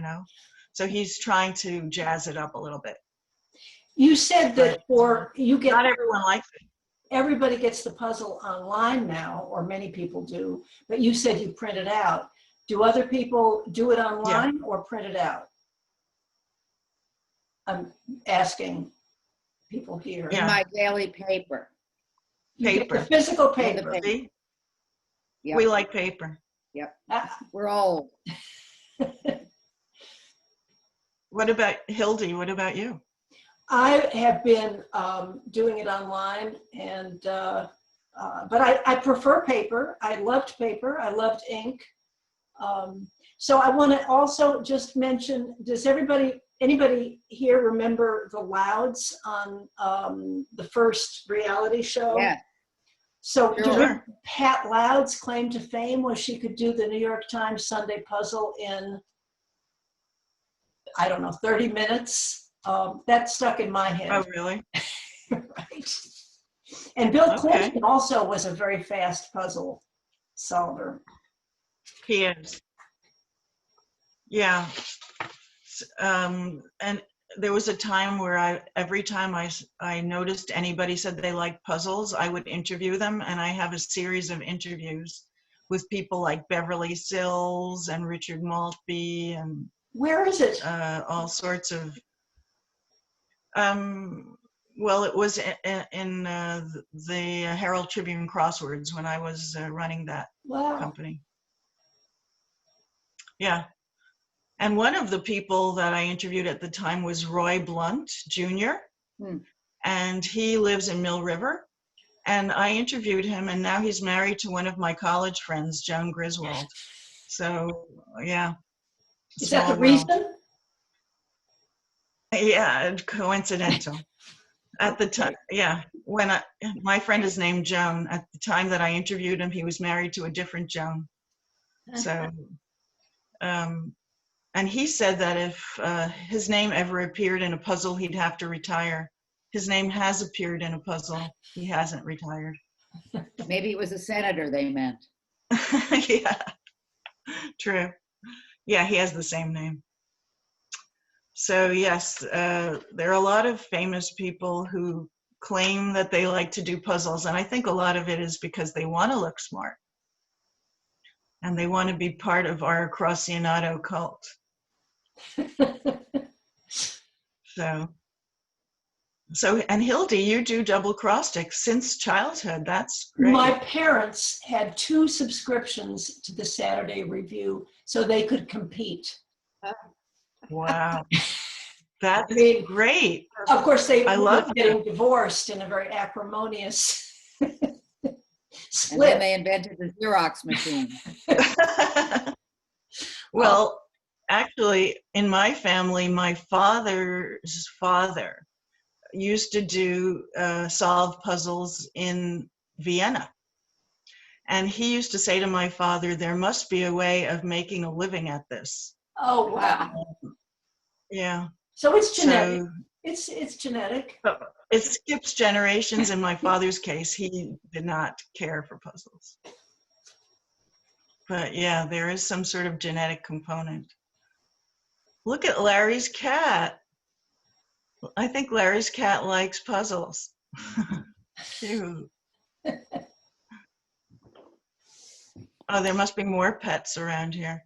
So he's trying to jazz it up a little bit. You said that Not everyone likes it. everybody gets the puzzle online now, or many people do, but you said you print it out. Do other people do it online or print it out? I'm asking people here. In my daily paper. You get the Paper. physical Yeah, the paper. paper. See? Yep. We like paper. Yep. Ah, We're old. What about Hildy? What about you? I have been doing it online, and but I prefer paper. I loved paper. I loved ink. So I want to also just mention: does anybody here remember the Louds on the first reality show? Yeah. So Sure. Pat Loud's claim to fame was she could do the New York Times Sunday puzzle in, I don't know, 30 minutes. That stuck in my head. Oh, really? Right. And Bill Okay. Clinton also was a very fast puzzle solver. He is. Yeah. And there was a time where every time I noticed anybody said they liked puzzles, I would interview them, and I have a series of interviews with people like Beverly Sills and Richard Maltby and Where is it? all sorts of. Well, it was in the Herald Tribune Crosswords when I was running that Wow. company. Yeah. And one of the people that I interviewed at the time was Roy Blunt, Jr. And he lives in Mill River. And I interviewed him, and now he's married to one of my college friends, Joan Griswold. So, yeah. Is that the Small world. reason? Yeah, coincidental. At the time, yeah. When my friend is named Joan. At the time that I interviewed him, he was married to a different Joan. So, and he said that if his name ever appeared in a puzzle, he'd have to retire. His name has appeared in a puzzle. He hasn't retired. Maybe it was a senator they meant. Yeah, true. Yeah, he has the same name. So yes, there are a lot of famous people who claim that they like to do puzzles, and I think a lot of it is because they want to look smart. And they want to be part of our Crossword cult. So, and Hildy, you do double cross-stick since childhood. That's great. My parents had 2 subscriptions to the Saturday Review so they could compete. Wow. That's great. Of course, they I were love getting divorced in a very acrimonious And then split. they invented the Xerox machine. Well, actually, in my family, my father's father used to do solve puzzles in Vienna. And he used to say to my father, there must be a way of making a living at this. Oh, wow. Yeah. So it's genetic. So It's genetic. it skips generations. In my father's case, he did not care for puzzles. But yeah, there is some sort of genetic component. Look at Larry's cat. I think Larry's cat likes puzzles. Cute. Oh, there must be more pets around here.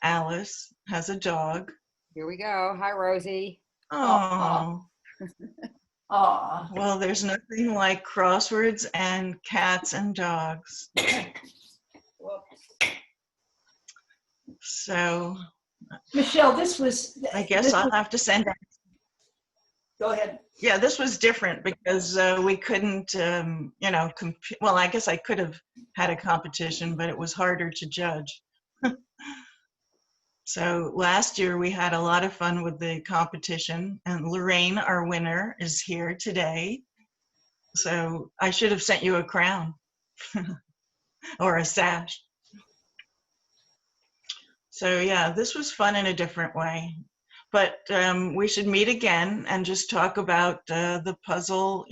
Alice has a dog. Here we go. Hi, Rosie. Oh. Aw. Well, there's nothing like crosswords and cats and dogs. So Michelle, this was. I guess I'll have to send out. Go ahead. Yeah, this was different because we couldn't, well, I guess I could have had a competition, but it was harder to judge. So last year we had a lot of fun with the competition, and Lorraine, our winner, is here today. So I should have sent you a crown or a sash. So yeah, this was fun in a different way. But we should meet again and just talk about the puzzle,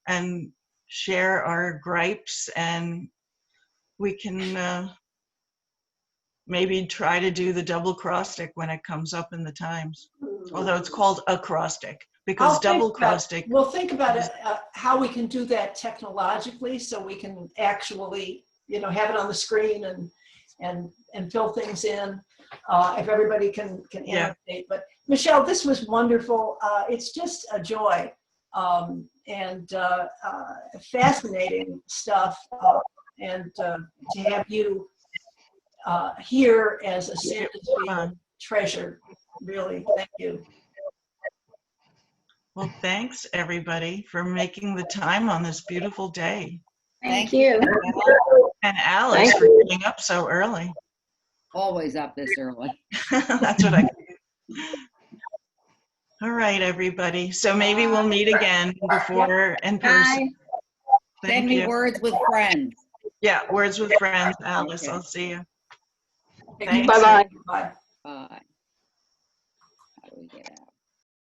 and share our gripes, and we can maybe try to do the double cross stick when it comes up in the Times. Although it's called acrostic, because I'll double think about- cross stick. We'll think about it, how we can do that technologically, so we can actually, have it on the screen and fill things in, if everybody can Yeah. annotate. But Michelle, this was wonderful. It's just a joy, and fascinating stuff, and to have you here as a Sandisfield treasure. Really, thank you. Well, thanks everybody for making the time on this beautiful day. Thank you. And Alice Thank for getting up so early. Always up this early. That's what I do. All right, everybody. So maybe we'll meet again before in person. Send Thank me you. words with friends. Yeah, words with friends, Alice. I'll see you. Okay. Thanks. Bye-bye. Bye. Bye.